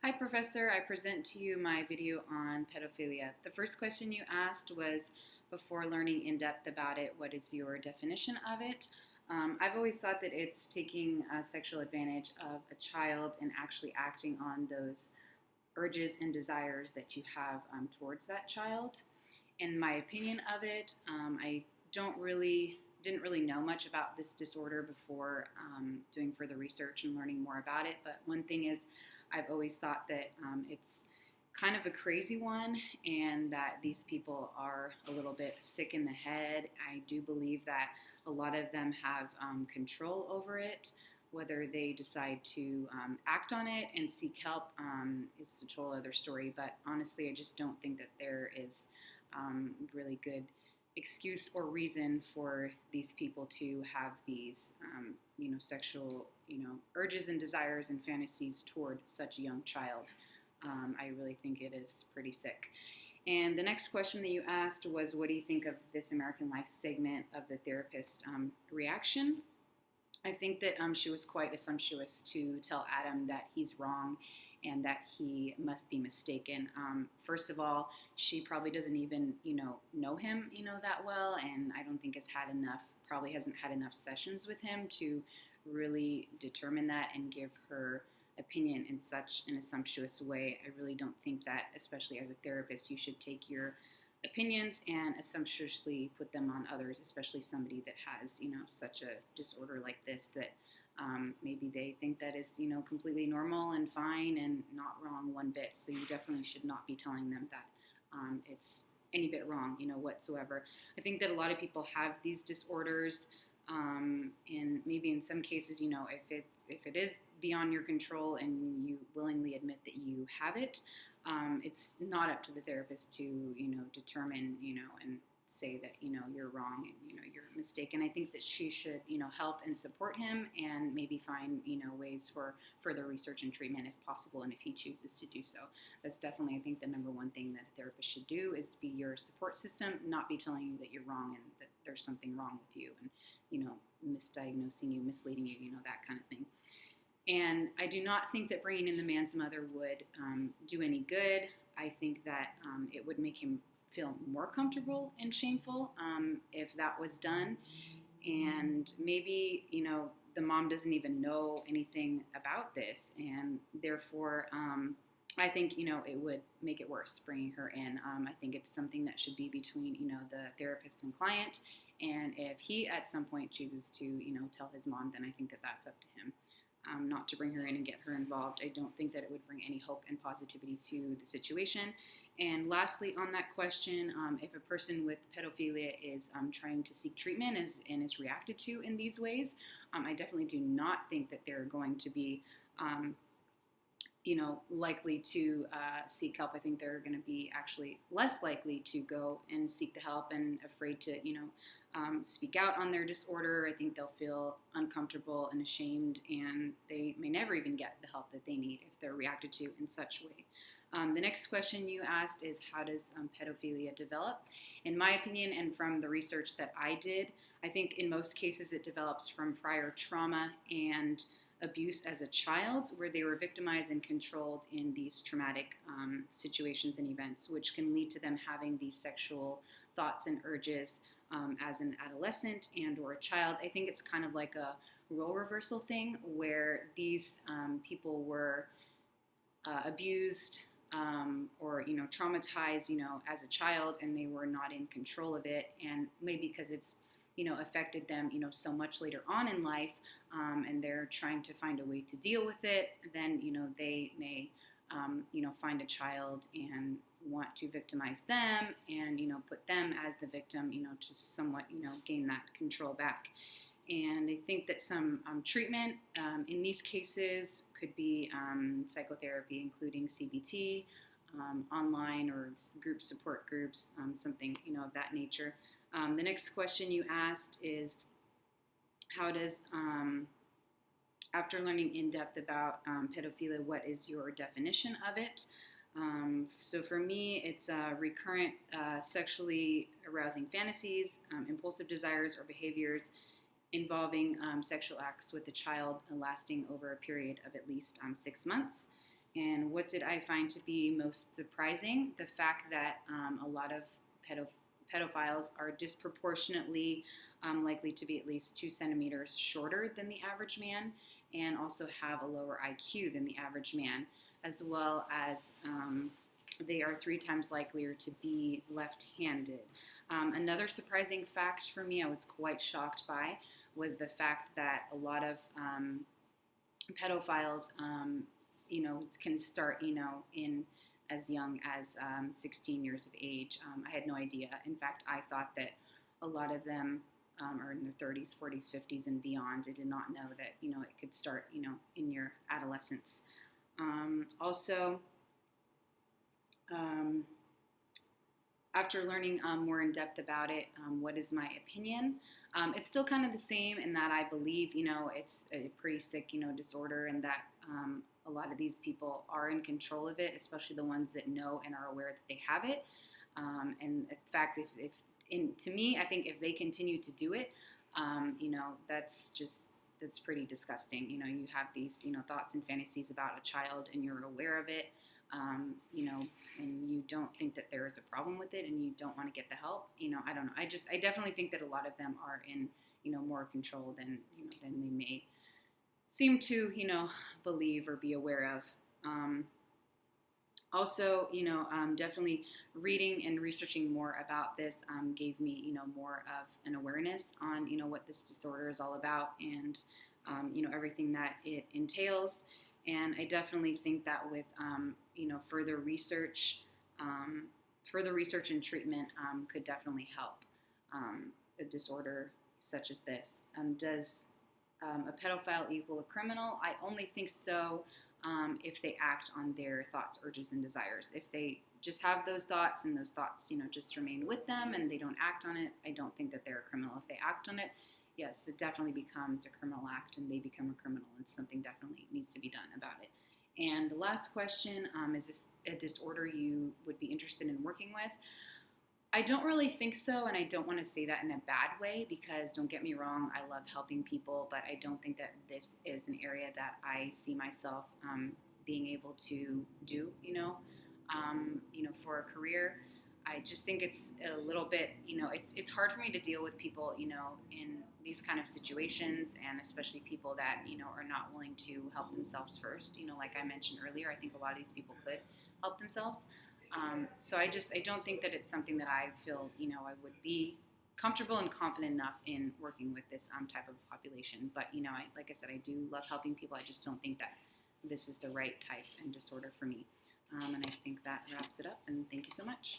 Hi, Professor. I present to you my video on pedophilia. The first question you asked was, before learning in depth about it, what is your definition of it? I've always thought that it's taking sexual advantage of a child and actually acting on those urges and desires that you have towards that child. In my opinion of it, I didn't really know much about this disorder before doing further research and learning more about it. But one thing is, I've always thought that it's kind of a crazy one and that these people are a little bit sick in the head. I do believe that a lot of them have control over it. Whether they decide to act on it and seek help is a total other story. But honestly, I just don't think that there is really good excuse or reason for these people to have these, sexual, urges and desires and fantasies toward such a young child. I really think it is pretty sick. And the next question that you asked was, what do you think of this American Life segment of the therapist reaction? I think that she was quite assumptuous to tell Adam that he's wrong and that he must be mistaken. First of all, she probably doesn't even, know him, that well, and I don't think probably hasn't had enough sessions with him to really determine that and give her opinion in such an assumptuous way. I really don't think that, especially as a therapist, you should take your opinions and assumptuously put them on others, especially somebody that has, such a disorder like this that maybe they think that is, completely normal and fine and not wrong one bit. So you definitely should not be telling them that it's any bit wrong, whatsoever. I think that a lot of people have these disorders, and maybe in some cases, if it is beyond your control and you willingly admit that you have it, it's not up to the therapist to, determine, and say that, you're wrong and, you're mistaken. I think that she should, help and support him and maybe find, ways for further research and treatment if possible and if he chooses to do so. That's definitely, I think, the number one thing that a therapist should do is be your support system, not be telling you that you're wrong and that there's something wrong with you and, misdiagnosing you, misleading you, that kind of thing. And I do not think that bringing in the man's mother would do any good. I think that it would make him feel more comfortable and shameful if that was done. And maybe, the mom doesn't even know anything about this. And therefore, I think, it would make it worse bringing her in. I think it's something that should be between, the therapist and client. And if he at some point chooses to, tell his mom, then I think that that's up to him. Not to bring her in and get her involved. I don't think that it would bring any hope and positivity to the situation. And lastly, on that question, if a person with pedophilia is trying to seek treatment and is reacted to in these ways, I definitely do not think that they're going to be likely to seek help. I think they're going to be actually less likely to go and seek the help and afraid to, speak out on their disorder. I think they'll feel uncomfortable and ashamed, and they may never even get the help that they need if they're reacted to in such a way. The next question you asked is, how does pedophilia develop? In my opinion, and from the research that I did, I think in most cases it develops from prior trauma and abuse as a child, where they were victimized and controlled in these traumatic situations and events, which can lead to them having these sexual thoughts and urges as an adolescent and or a child. I think it's kind of like a role reversal thing where these people were abused or traumatized as a child, and they were not in control of it, and maybe because it's affected them so much later on in life, and they're trying to find a way to deal with it, then they may find a child and want to victimize them and put them as the victim to somewhat gain that control back. And I think that some treatment in these cases could be psychotherapy, including CBT, online or group support groups, something of that nature. The next question you asked is, how does, after learning in depth about pedophilia, what is your definition of it? So for me, it's recurrent sexually arousing fantasies, impulsive desires or behaviors involving sexual acts with a child lasting over a period of at least 6 months. And what did I find to be most surprising? The fact that a lot of pedophiles are disproportionately likely to be at least 2 centimeters shorter than the average man, and also have a lower IQ than the average man, as well as they are 3 times likelier to be left-handed. Another surprising fact for me, I was quite shocked by, was the fact that a lot of pedophiles, can start, in as young as 16 years of age. I had no idea. In fact, I thought that a lot of them are in their 30s, 40s, 50s, and beyond. I did not know that, it could start, in your adolescence. Also, after learning more in depth about it, what is my opinion? It's still kind of the same in that I believe, it's a pretty sick, disorder, and that a lot of these people are in control of it, especially the ones that know and are aware that they have it. And in fact, to me, I think if they continue to do it, that's pretty disgusting. You have these, thoughts and fantasies about a child, and you're aware of it. And you don't think that there is a problem with it, and you don't want to get the help. I don't know. I definitely think that a lot of them are in, more control than they may seem to, believe or be aware of. Also, definitely reading and researching more about this gave me, more of an awareness on, what this disorder is all about, and, everything that it entails. And I definitely think that with, further research and treatment could definitely help a disorder such as this. Does a pedophile equal a criminal? I only think so if they act on their thoughts, urges, and desires. If they just have those thoughts, and those thoughts, just remain with them, and they don't act on it, I don't think that they're a criminal. If they act on it, yes, it definitely becomes a criminal act, and they become a criminal, and something definitely needs to be done about it. And the last question, is this a disorder you would be interested in working with? I don't really think so, and I don't want to say that in a bad way, because don't get me wrong, I love helping people, but I don't think that this is an area that I see myself being able to do, for a career. I just think it's a little bit, it's hard for me to deal with people, in these kind of situations, and especially people that, are not willing to help themselves first. Like I mentioned earlier, I think a lot of these people could help themselves. So I don't think that it's something that I feel, I would be comfortable and confident enough in working with this type of population. But, like I said, I do love helping people. I just don't think that this is the right type and disorder for me. And I think that wraps it up, and thank you so much.